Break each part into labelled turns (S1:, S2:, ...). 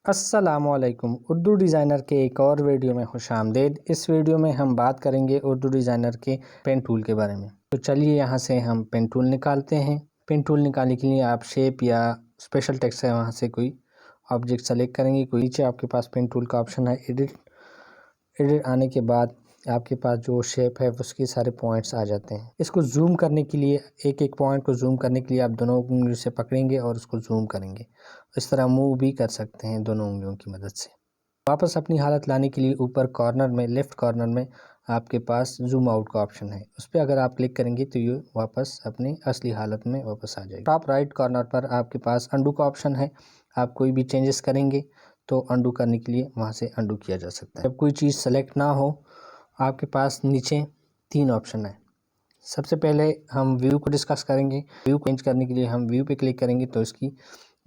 S1: अस्सलामुअलैकुम। उर्दू डिज़ाइनर के एक और वीडियो में खुशामदीद। इस वीडियो में हम बात करेंगे उर्दू डिज़ाइनर के पेन टूल के बारे में। तो चलिए यहाँ से हम पेन टूल निकालते हैं। पेन टूल निकालने के लिए आप शेप या स्पेशल टेक्स्ट है वहाँ से कोई ऑब्जेक्ट सेलेक्ट करेंगे। कोई नीचे आपके पास पेन टूल का ऑप्शन है एडिट आने के बाद आपके पास जो शेप है उसके सारे पॉइंट्स आ जाते हैं। इसको जूम करने के लिए एक पॉइंट को जूम करने के लिए आप दोनों उंगलियों से पकड़ेंगे और उसको जूम करेंगे। इस तरह मूव भी कर सकते हैं दोनों उंगलियों की मदद से। वापस अपनी हालत लाने के लिए ऊपर कॉर्नर में लेफ़्ट कॉर्नर में आपके पास जूम आउट का ऑप्शन है। उस पर अगर आप क्लिक करेंगे तो ये वापस अपनी असली हालत में वापस आ जाएगी। टॉप राइट कॉर्नर पर आपके पास अंडू का ऑप्शन है। आप कोई भी चेंजेस करेंगे तो अंडू करने के लिए वहाँ से अंडू किया जा सकता है। जब कोई चीज़ सेलेक्ट ना हो आपके पास नीचे 3 ऑप्शन है। सबसे पहले हम व्यू को डिस्कस करेंगे। व्यू चेंज करने के लिए हम व्यू पे क्लिक करेंगे तो इसकी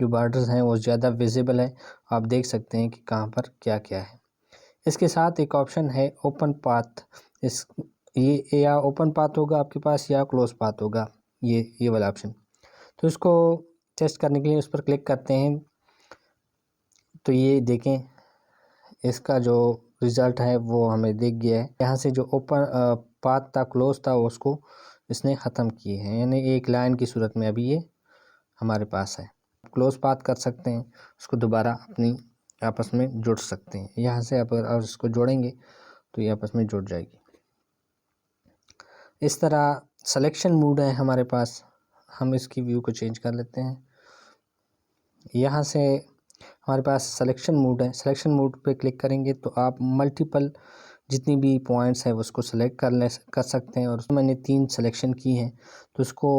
S1: जो बॉर्डर्स हैं वो ज़्यादा विजिबल है। आप देख सकते हैं कि कहाँ पर क्या क्या है। इसके साथ एक ऑप्शन है ओपन पाथ। ये या ओपन पाथ होगा आपके पास या क्लोज पाथ होगा, ये वाला ऑप्शन। तो इसको टेस्ट करने के लिए उस पर क्लिक करते हैं तो ये देखें इसका जो रिज़ल्ट है वो हमें दिख गया है। यहाँ से जो ओपन पाथ था, क्लोज था, उसको इसने ख़त्म किए हैं, यानी एक लाइन की सूरत में अभी ये हमारे पास है। क्लोज पाथ कर सकते हैं, उसको दोबारा अपनी आपस में जुड़ सकते हैं। यहाँ से अगर इसको जोड़ेंगे तो ये आपस में जुड़ जाएगी। इस तरह सिलेक्शन मोड है हमारे पास। हम इसकी व्यू को चेंज कर लेते हैं। यहाँ से हमारे पास सिलेक्शन मोड है। सिलेक्शन मोड पे क्लिक करेंगे तो आप मल्टीपल जितनी भी पॉइंट्स है उसको सेलेक्ट कर सकते हैं। और मैंने 3 सिलेक्शन की हैं तो उसको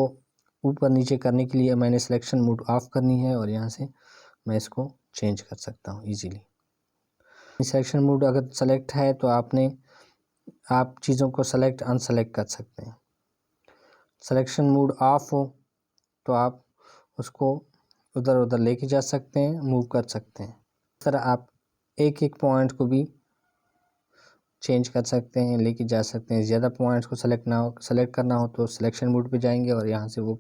S1: ऊपर नीचे करने के लिए मैंने सिलेक्शन मोड ऑफ़ करनी है और यहाँ से मैं इसको चेंज कर सकता हूँ इजीली। सिलेक्शन मोड अगर सेलेक्ट है तो आप चीज़ों को सेलेक्ट अनसेलेक्ट कर सकते हैं। सिलेक्शन मोड ऑफ हो तो आप उसको उधर उधर लेके जा सकते हैं, मूव कर सकते हैं। इस तरह आप एक पॉइंट को भी चेंज कर सकते हैं, लेके जा सकते हैं। ज़्यादा पॉइंट्स को सेलेक्ट करना हो तो सिलेक्शन मोड पे जाएंगे और यहाँ से वो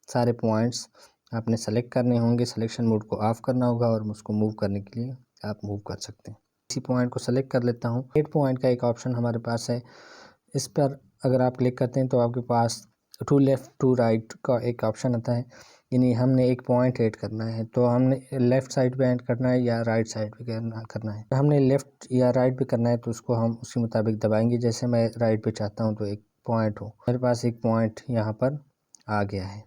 S1: सारे पॉइंट्स आपने सेलेक्ट करने होंगे। सिलेक्शन मोड को ऑफ़ करना होगा और उसको मूव करने के लिए आप मूव कर सकते हैं। इसी पॉइंट को सेलेक्ट कर लेता हूँ। 8 पॉइंट का एक ऑप्शन हमारे पास है। इस पर अगर आप क्लिक करते हैं तो आपके पास टू लेफ़्ट टू राइट का एक ऑप्शन आता है, यानी हमने एक पॉइंट ऐड करना है तो हमने लेफ़्ट साइड पे ऐड करना है या राइट साइड पे करना है। हमने लेफ़्ट या राइट पे करना है तो उसको हम उसी मुताबिक दबाएंगे। जैसे मैं राइट पे चाहता हूँ तो एक पॉइंट हो, मेरे पास एक पॉइंट यहाँ पर आ गया है।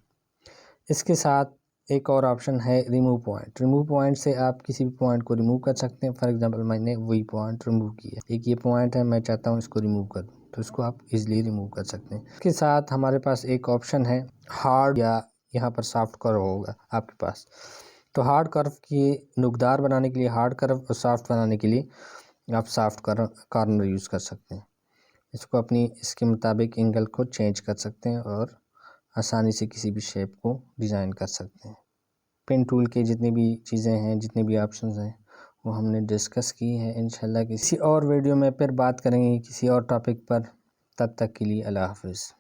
S1: इसके साथ एक और ऑप्शन है रिमूव पॉइंट। रिमूव पॉइंट से आप किसी भी पॉइंट को रिमूव कर सकते हैं। फॉर एग्जांपल मैंने वही पॉइंट रिमूव किया। एक ये पॉइंट है, मैं चाहता हूँ इसको रिमूव कर दूँ तो इसको आप इजीली रिमूव कर सकते हैं। इसके साथ हमारे पास एक ऑप्शन है हार्ड या यहाँ पर सॉफ्ट कर्व होगा आपके पास। तो हार्ड कर्व की नुकदार बनाने के लिए, हार्ड कर्व और सॉफ्ट बनाने के लिए आप सॉफ्ट कॉर्नर यूज़ कर सकते हैं। इसको इसके मुताबिक एंगल को चेंज कर सकते हैं और आसानी से किसी भी शेप को डिज़ाइन कर सकते हैं। पेन टूल के जितनी भी चीज़ें हैं, जितने भी ऑप्शंस हैं वो हमने डिस्कस की हैं। इंशाल्लाह किसी और वीडियो में फिर बात करेंगे किसी और टॉपिक पर। तब तक के लिए अल्लाह हाफ़िज़।